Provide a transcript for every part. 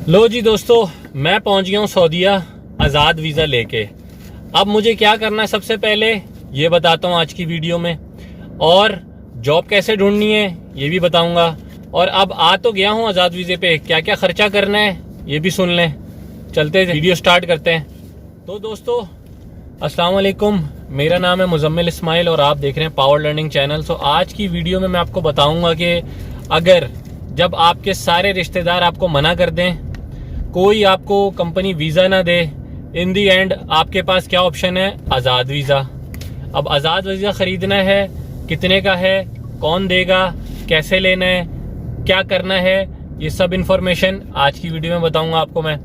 लो जी दोस्तों, मैं पहुंच गया हूं सऊदीया आज़ाद वीज़ा लेके। अब मुझे क्या करना है सबसे पहले ये बताता हूं आज की वीडियो में, और जॉब कैसे ढूंढनी है ये भी बताऊंगा। और अब आ तो गया हूं आज़ाद वीज़े पे, क्या क्या खर्चा करना है ये भी सुन लें। चलते वीडियो स्टार्ट करते हैं। तो दोस्तों अस्सलाम वालेकुम, मेरा नाम है मुजम्मिल इस्माइल और आप देख रहे हैं पावर लर्निंग चैनल। तो आज की वीडियो में मैं आपको बताऊंगा कि अगर जब आपके सारे रिश्तेदार आपको मना कर दें, कोई आपको कंपनी वीज़ा ना दे, इन दी एंड आपके पास क्या ऑप्शन है? आज़ाद वीज़ा। अब आज़ाद वीज़ा ख़रीदना है, कितने का है, कौन देगा, कैसे लेना है, क्या करना है, ये सब इन्फॉर्मेशन आज की वीडियो में बताऊंगा आपको मैं।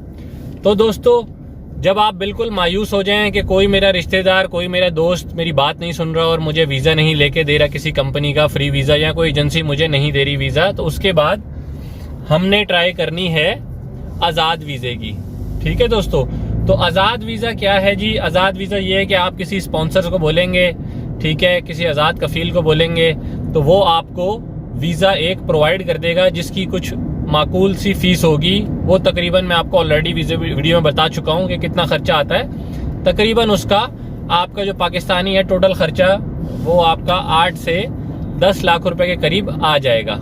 तो दोस्तों जब आप बिल्कुल मायूस हो जाएं कि कोई मेरा रिश्तेदार, कोई मेरा दोस्त मेरी बात नहीं सुन रहा और मुझे वीज़ा नहीं लेके दे रहा, किसी कंपनी का फ्री वीज़ा या कोई एजेंसी मुझे नहीं दे रही वीज़ा, तो उसके बाद हमने ट्राई करनी है आज़ाद वीज़े की। ठीक है दोस्तों, तो आज़ाद वीज़ा क्या है जी? आज़ाद वीज़ा ये है कि आप किसी स्पॉन्सर को बोलेंगे, ठीक है, किसी आज़ाद कफील को बोलेंगे तो वो आपको वीज़ा एक प्रोवाइड कर देगा जिसकी कुछ माकूल सी फीस होगी। वो तकरीबन मैं आपको ऑलरेडी वीडियो में बता चुका हूँ कि कितना खर्चा आता है। तकरीबन उसका आपका जो पाकिस्तानी है टोटल खर्चा वो आपका 8 से 10 लाख रुपए के करीब आ जाएगा।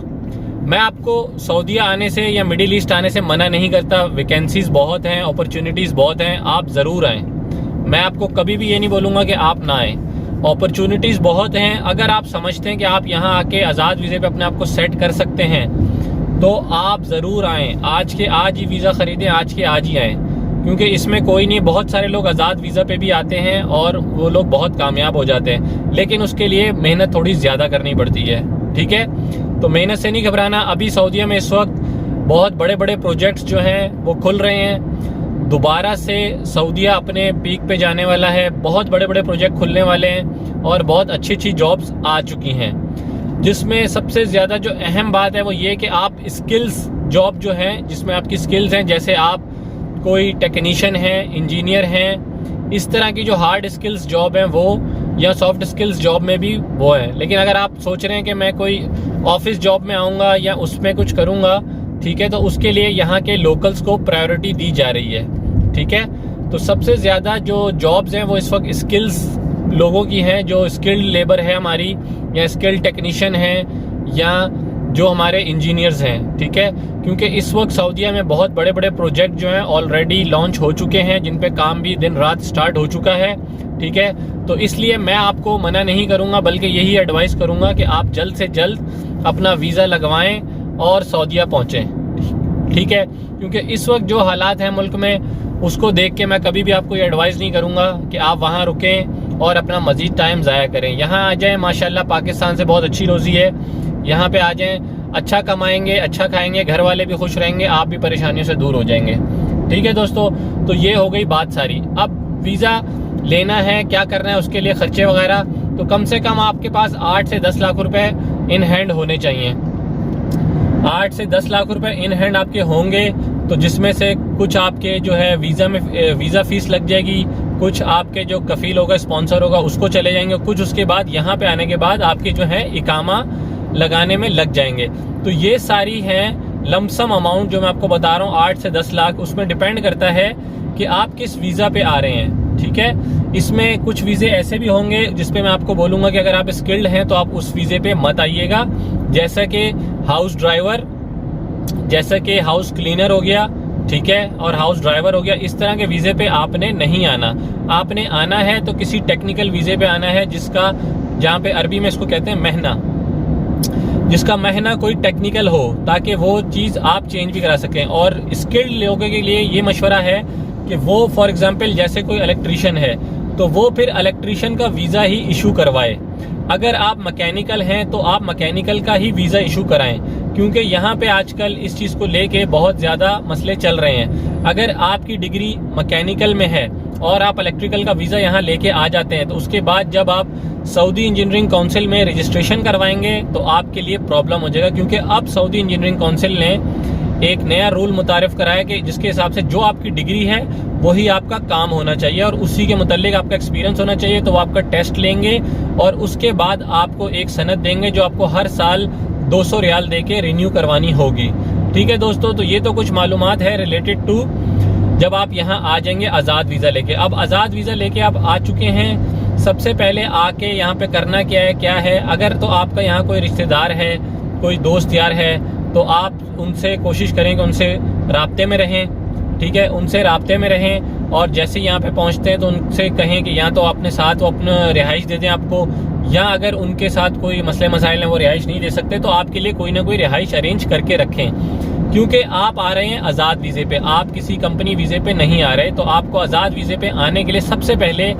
मैं आपको सऊदीया आने से या मिडिल ईस्ट आने से मना नहीं करता, वैकेंसीज बहुत हैं, अपॉर्चुनिटीज़ बहुत हैं, आप ज़रूर आएँ। मैं आपको कभी भी ये नहीं बोलूँगा कि आप ना आएँ, अपॉर्चुनिटीज़ बहुत हैं। अगर आप समझते हैं कि आप यहाँ आके आज़ाद वीज़े पे अपने आप को सेट कर सकते हैं तो आप ज़रूर आएँ। आज के आज ही वीज़ा ख़रीदें, आज के आज ही आएँ, क्योंकि इसमें कोई नहीं। बहुत सारे लोग आज़ाद वीज़ा पे भी आते हैं और वो लोग बहुत कामयाब हो जाते हैं, लेकिन उसके लिए मेहनत थोड़ी ज़्यादा करनी पड़ती है। ठीक है, तो मेहनत से नहीं घबराना। अभी सऊदीया में इस वक्त बहुत बड़े बड़े प्रोजेक्ट्स जो हैं वो खुल रहे हैं। दोबारा से सऊदीया अपने पीक पे जाने वाला है, बहुत बड़े बड़े प्रोजेक्ट खुलने वाले हैं और बहुत अच्छी अच्छी जॉब्स आ चुकी हैं। जिसमें सबसे ज़्यादा जो अहम बात है वो ये कि आप स्किल्स जॉब जो हैं, जिसमें आपकी स्किल्स हैं, जैसे आप कोई टेक्नीशियन हैं, इंजीनियर हैं, इस तरह की जो हार्ड स्किल्स जॉब हैं वो, या सॉफ्ट स्किल्स जॉब में भी वो है। लेकिन अगर आप सोच रहे हैं कि मैं कोई ऑफिस जॉब में आऊँगा या उसमें कुछ करूँगा, ठीक है, तो उसके लिए यहाँ के लोकल्स को प्रायोरिटी दी जा रही है। ठीक है, तो सबसे ज़्यादा जो जॉब्स हैं वो इस वक्त स्किल्स लोगों की हैं, जो स्किल्ड लेबर है हमारी, या स्किल्ड टेक्नीशियन हैं, या जो हमारे इंजीनियर्स हैं। ठीक है, क्योंकि इस वक्त सऊदीया में बहुत बड़े बड़े प्रोजेक्ट जो हैं ऑलरेडी लॉन्च हो चुके हैं, जिन पे काम भी दिन रात स्टार्ट हो चुका है। ठीक है, तो इसलिए मैं आपको मना नहीं करूंगा, बल्कि यही एडवाइस करूंगा कि आप जल्द से जल्द अपना वीज़ा लगवाएं और सऊदीया पहुंचें। ठीक है, क्योंकि इस वक्त जो हालात हैं मुल्क में, उसको देख के मैं कभी भी आपको ये एडवाइस नहीं करूंगा कि आप वहाँ रुकें और अपना मज़ीद टाइम ज़ाया करें। यहाँ आ जाएँ, माशाल्लाह पाकिस्तान से बहुत अच्छी रोज़ी है, यहाँ पे आ जाएँ, अच्छा कमाएंगे, अच्छा खाएंगे, घर वाले भी खुश रहेंगे, आप भी परेशानियों से दूर हो जाएंगे। ठीक है दोस्तों, तो ये हो गई बात सारी। अब वीज़ा लेना है, क्या करना है, उसके लिए खर्चे वगैरह, तो कम से कम आपके पास 8 से 10 लाख रुपए इन हैंड होने चाहिए। 8 से 10 लाख रुपए इन हैंड आपके होंगे तो जिसमें से कुछ आपके जो है वीज़ा फीस लग जाएगी, कुछ आपके जो कफील होगा, स्पॉन्सर होगा, उसको चले जाएंगे, कुछ उसके बाद यहाँ पे आने के बाद आपके जो है इकामा लगाने में लग जाएंगे। तो ये सारी हैं लमसम अमाउंट जो मैं आपको बता रहा हूँ, 8 से 10 लाख। उसमें डिपेंड करता है कि आप किस वीज़ा पे आ रहे हैं। ठीक है, इसमें कुछ वीज़े ऐसे भी होंगे जिसपे मैं आपको बोलूँगा कि अगर आप स्किल्ड हैं तो आप उस वीज़े पे मत आइएगा, जैसा कि हाउस ड्राइवर, जैसा कि हाउस क्लीनर हो गया, ठीक है, और हाउस ड्राइवर हो गया। इस तरह के वीज़े पे आपने नहीं आना। आपने आना है तो किसी टेक्निकल वीज़े पे आना है, जिसका, जहाँ पे अरबी में इसको कहते हैं महना, जिसका महीना कोई टेक्निकल हो, ताकि वो चीज़ आप चेंज भी करा सकें। और स्किल्ड लोगों के लिए ये मशवरा है कि वो फॉर एग्जांपल जैसे कोई इलेक्ट्रीशियन है तो वो फिर इलेक्ट्रीशियन का वीज़ा ही इशू करवाए। अगर आप मैकेनिकल हैं तो आप मैकेनिकल का ही वीज़ा इशू कराएं, क्योंकि यहाँ पे आजकल इस चीज़ को लेके बहुत ज़्यादा मसले चल रहे हैं। अगर आपकी डिग्री मैकेनिकल में है और आप इलेक्ट्रिकल का वीज़ा यहाँ लेके आ जाते हैं तो उसके बाद जब आप सऊदी इंजीनियरिंग काउंसिल में रजिस्ट्रेशन करवाएंगे तो आपके लिए प्रॉब्लम हो जाएगा, क्योंकि अब सऊदी इंजीनियरिंग काउंसिल ने एक नया रूल मुतारिफ कराया कि जिसके हिसाब से जो आपकी डिग्री है वही आपका काम होना चाहिए और उसी के मुतालिक आपका एक्सपीरियंस होना चाहिए। तो वो आपका टेस्ट लेंगे और उसके बाद आपको एक सनद देंगे जो आपको हर साल 200 रियाल दे के रिन्यू करवानी होगी। ठीक है दोस्तों, तो ये तो कुछ मालूमात है रिलेटेड टू जब आप यहाँ आ जाएंगे आज़ाद वीज़ा लेके। अब आज़ाद वीज़ा लेके आप आ चुके हैं, सबसे पहले आके यहाँ पे करना क्या है। अगर तो आपका यहाँ कोई रिश्तेदार है, कोई दोस्त यार है, तो आप उनसे कोशिश करें कि उनसे राब्ते में रहें। ठीक है, उनसे राब्ते में रहें और जैसे यहाँ पे पहुँचते हैं तो उनसे कहें कि या तो अपने साथ वो अपना रिहाइश दे दें आपको, या अगर उनके साथ कोई मसले मसाइल हैं वो रिहाइश नहीं दे सकते तो आपके लिए कोई ना कोई रिहाइश अरेंज करके रखें। क्योंकि आप आ रहे हैं आज़ाद वीज़े पे, आप किसी कंपनी वीज़े पे नहीं आ रहे। तो आपको आज़ाद वीज़े पे आने के लिए सबसे पहले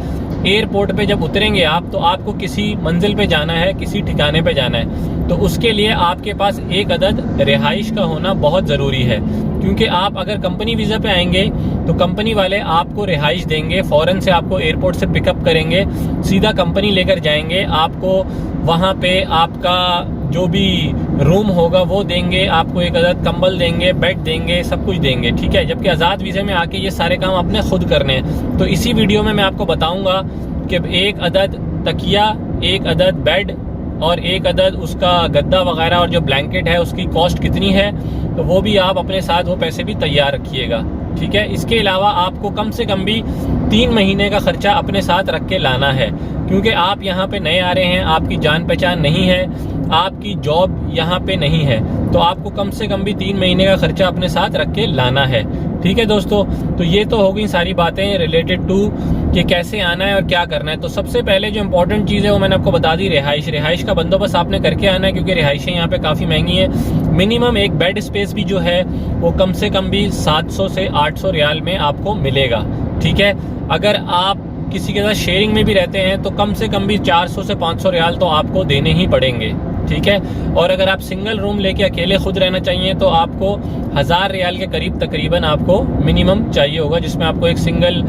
एयरपोर्ट पे जब उतरेंगे आप, तो आपको किसी मंजिल पे जाना है, किसी ठिकाने पे जाना है। तो उसके लिए आपके पास एक अदद रिहाइश का होना बहुत ज़रूरी है। क्योंकि आप अगर कंपनी वीज़ा पे आएंगे तो कंपनी वाले आपको रिहाइश देंगे, फ़ौरन से आपको एयरपोर्ट से पिकअप करेंगे, सीधा कंपनी लेकर जाएंगे, आपको वहाँ पे आपका जो भी रूम होगा वो देंगे, आपको एक अदद कंबल देंगे, बेड देंगे, सब कुछ देंगे। ठीक है, जबकि आज़ाद वीज़े में आके ये सारे काम आपने खुद करने हैं। तो इसी वीडियो में मैं आपको बताऊंगा कि एक अदद तकिया, एक अदद बेड और एक अदद उसका गद्दा वगैरह और जो ब्लैंकेट है उसकी कॉस्ट कितनी है, तो वो भी आप अपने साथ वो पैसे भी तैयार रखिएगा। ठीक है, इसके अलावा आपको कम से कम भी 3 महीने का खर्चा अपने साथ रख के लाना है। क्योंकि आप यहाँ पे नए आ रहे हैं, आपकी जान पहचान नहीं है, आपकी जॉब यहाँ पे नहीं है, तो आपको कम से कम भी 3 महीने का खर्चा अपने साथ रख के लाना है। ठीक है दोस्तों, तो ये तो हो गई सारी बातें रिलेटेड टू कि कैसे आना है और क्या करना है। तो सबसे पहले जो इंपॉर्टेंट चीज़ है वो मैंने आपको बता दी, रिहाइश का बंदोबस्त आपने करके आना है। क्योंकि रिहाइशें यहाँ पे काफ़ी महंगी है। मिनिमम एक बेड स्पेस भी जो है वो कम से कम भी 700 से 800 रियाल में आपको मिलेगा। ठीक है, अगर आप किसी के साथ शेयरिंग में भी रहते हैं तो कम से कम भी 400 से 500 रियाल तो आपको देने ही पड़ेंगे। ठीक है, और अगर आप सिंगल रूम लेके अकेले खुद रहना चाहिए तो आपको 1000 रियाल के करीब तकरीबन आपको मिनिमम चाहिए होगा, जिसमें आपको एक सिंगल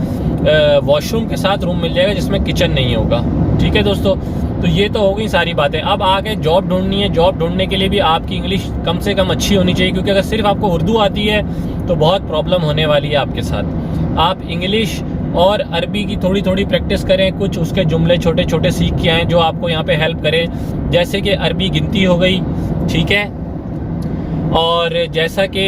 वॉशरूम के साथ रूम मिल जाएगा जिसमें किचन नहीं होगा। ठीक है दोस्तों, तो ये तो हो गई सारी बातें। अब आगे जॉब ढूंढनी है। जॉब ढूंढने के लिए भी आपकी इंग्लिश कम से कम अच्छी होनी चाहिए, क्योंकि अगर सिर्फ आपको उर्दू आती है तो बहुत प्रॉब्लम होने वाली है आपके साथ। आप इंग्लिश और अरबी की थोड़ी थोड़ी प्रैक्टिस करें, कुछ उसके जुमले छोटे छोटे सीख के आएँ जो आपको यहाँ पे हेल्प करे। जैसे कि अरबी गिनती हो गई, ठीक है, और जैसा कि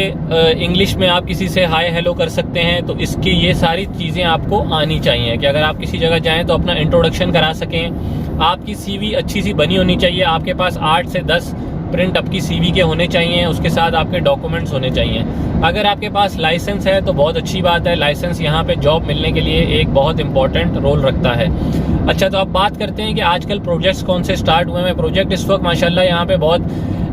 इंग्लिश में आप किसी से हाय हेलो कर सकते हैं, तो इसकी ये सारी चीज़ें आपको आनी चाहिए कि अगर आप किसी जगह जाएं तो अपना इंट्रोडक्शन करा सकें। आपकी सीवी अच्छी सी बनी होनी चाहिए, आपके पास 8 से 10 प्रिंट आपकी सीवी के होने चाहिए, उसके साथ आपके डॉक्यूमेंट्स होने चाहिए। अगर आपके पास लाइसेंस है तो बहुत अच्छी बात है। लाइसेंस यहाँ पे जॉब मिलने के लिए एक बहुत इंपॉर्टेंट रोल रखता है। अच्छा, तो अब बात करते हैं कि आजकल प्रोजेक्ट्स कौन से स्टार्ट हुए हैं। प्रोजेक्ट इस वक्त माशाल्लाह यहाँ पे बहुत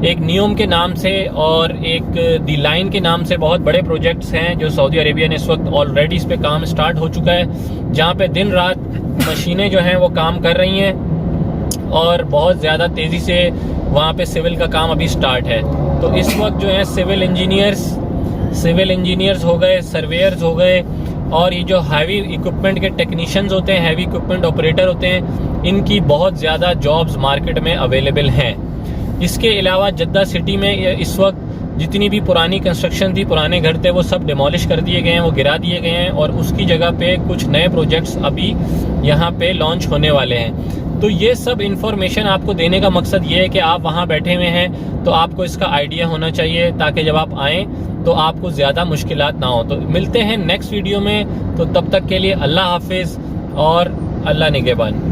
एक नियम के नाम से और एक दी लाइन के नाम से बहुत बड़े प्रोजेक्ट्स हैं जो सऊदी अरेबिया ने इस वक्त ऑलरेडी इस पे काम स्टार्ट हो चुका है, जहाँ पे दिन रात मशीनें जो हैं वो काम कर रही हैं और बहुत ज़्यादा तेज़ी से वहाँ पे सिविल का काम अभी स्टार्ट है। तो इस वक्त जो है सिविल इंजीनियर्स हो गए, सर्वेयर्स हो गए, और ये जो हैवी इक्विपमेंट के टेक्नीशियंस होते हैं, हैवी इक्विपमेंट ऑपरेटर होते हैं, इनकी बहुत ज़्यादा जॉब्स मार्केट में अवेलेबल हैं। इसके अलावा जद्दा सिटी में इस वक्त जितनी भी पुरानी कंस्ट्रक्शन थी, पुराने घर थे, वो सब डिमोलिश कर दिए गए हैं, वो गिरा दिए गए हैं, और उसकी जगह पे कुछ नए प्रोजेक्ट्स अभी यहाँ पे लॉन्च होने वाले हैं। तो ये सब इन्फॉर्मेशन आपको देने का मकसद ये है कि आप वहाँ बैठे हुए हैं तो आपको इसका आइडिया होना चाहिए, ताकि जब आप आएँ तो आपको ज़्यादा मुश्किलात ना हो। तो मिलते हैं नेक्स्ट वीडियो में, तो तब तक के लिए अल्लाह हाफिज़ और अल्लाह निगहबान।